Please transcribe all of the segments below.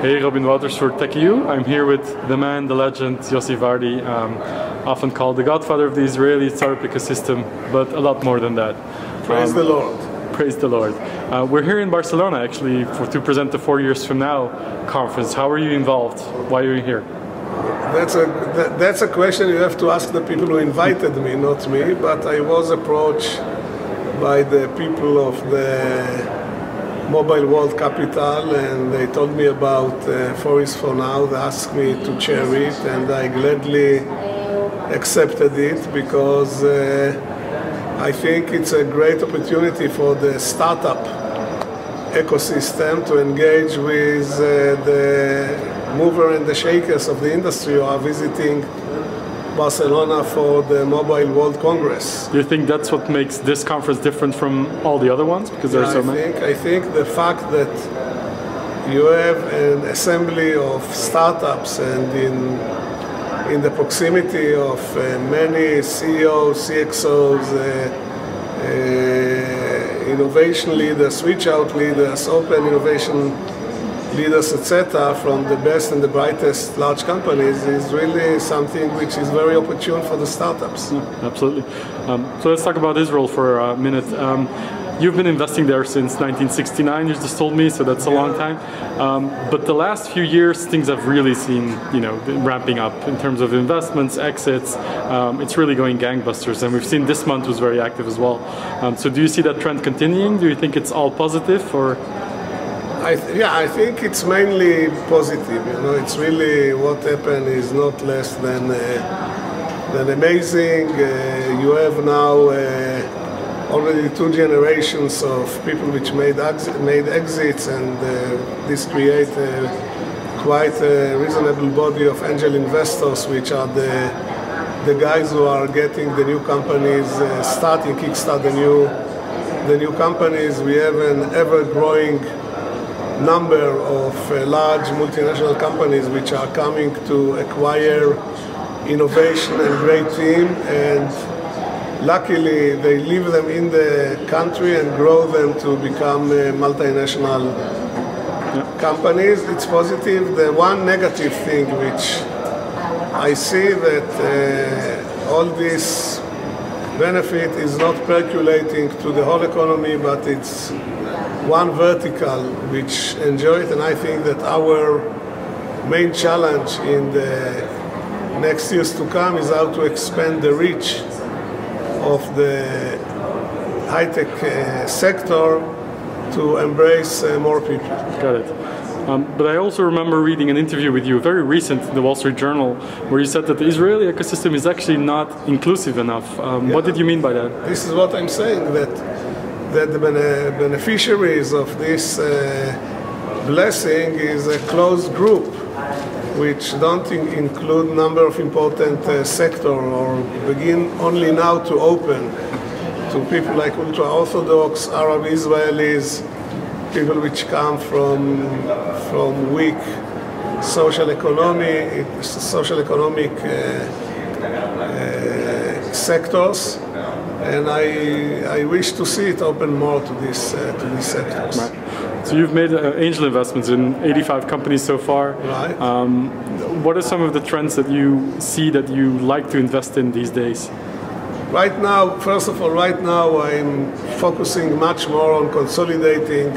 Hey, Robin Wouters for Tech.eu. I'm here with the man, the legend, Yossi Vardi, often called the godfather of the Israeli startup ecosystem, but a lot more than that. Praise the Lord. Praise the Lord. We're here in Barcelona, actually, to present the 4 Years From Now conference. How are you involved? Why are you here? That's a question you have to ask the people who invited me, not me, but I was approached by the people of the Mobile World Capital, and they told me about 4 Years From Now. They asked me to chair it, and I gladly accepted it because I think it's a great opportunity for the startup ecosystem to engage with the mover and the shakers of the industry who are visiting Barcelona for the Mobile World Congress. Do you think that's what makes this conference different from all the other ones? Because there are so many. I think the fact that you have an assembly of startups and in the proximity of many CEOs, CXOs, innovation leaders, switch-out leaders, open innovation leaders, etc., from the best and the brightest large companies is really something which is very opportune for the startups. Absolutely. So let's talk about Israel for a minute. You've been investing there since 1969, you just told me, so that's a long time. But the last few years, things have really seen, ramping up in terms of investments, exits. It's really going gangbusters, and we've seen this month was very active as well. So do you see that trend continuing? Do you think it's all positive, or? I think it's mainly positive. It's really what happened is not less than amazing. You have now already 2 generations of people which made exits, and this creates quite a reasonable body of angel investors, which are the guys who are getting the new companies kickstart the new companies. We have an ever-growing number of large multinational companies which are coming to acquire innovation and great team, and luckily they leave them in the country and grow them to become multinational companies. It's positive. The one negative thing which I see that all this benefit is not percolating to the whole economy, but it's one vertical which enjoy it, and I think that our main challenge in the next years to come is how to expand the reach of the high-tech sector to embrace more people. Got it. But I also remember reading an interview with you, very recent, in the Wall Street Journal, where you said that the Israeli ecosystem is actually not inclusive enough. What did you mean by that? This is what I'm saying, that the beneficiaries of this blessing is a closed group, which don't include number of important sectors, or begin only now to open to people like ultra-Orthodox Arab Israelis, people which come from weak social economic sectors. And I wish to see it open more to these sectors. Right. So you've made angel investments in 85 companies so far. Right. What are some of the trends that you see that you like to invest in these days? Right now, first of all, I'm focusing much more on consolidating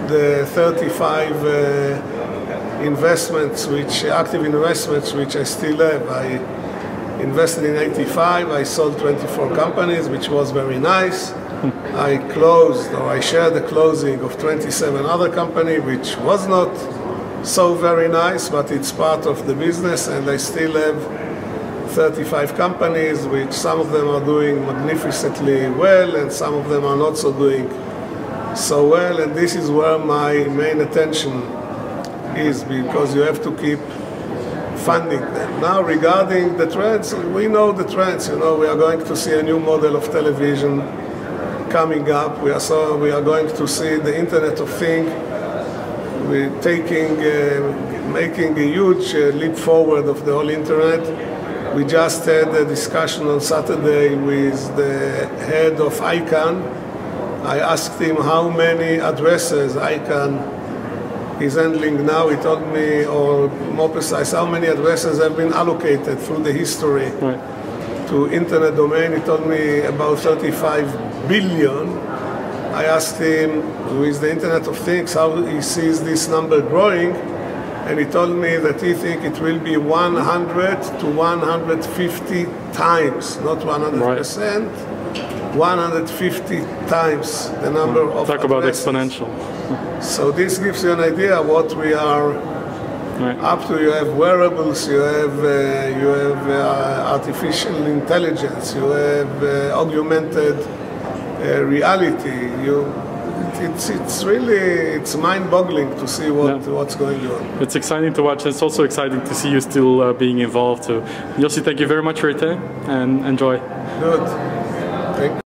the 35 active investments which I still have. I invested in 85, I sold 24 companies, which was very nice. I shared the closing of 27 other companies, which was not so very nice, but it's part of the business, and I still have 35 companies, which some of them are doing magnificently well, and some of them are not so doing so well, and this is where my main attention is, because you have to keep funding them. Now, regarding the trends, we know the trends. We are going to see a new model of television coming up. We are going to see the Internet of Things. We're making a huge leap forward of the whole Internet. We just had a discussion on Saturday with the head of ICANN. I asked him how many addresses ICANN he's handling now. He told me, or more precise, how many addresses have been allocated through the history to internet domain. He told me about 35 billion. I asked him, with the Internet of Things, how he sees this number growing, and he told me that he thinks it will be 100 to 150 times, not 100%, 150 times the number of Talk about exponential. So this gives you an idea what we are up to. You have wearables, you have artificial intelligence, you have augmented reality. It's mind-boggling to see what's going on. It's exciting to watch, and it's also exciting to see you still being involved. So, Yossi, thank you very much for your time, and enjoy. Good. Thank you.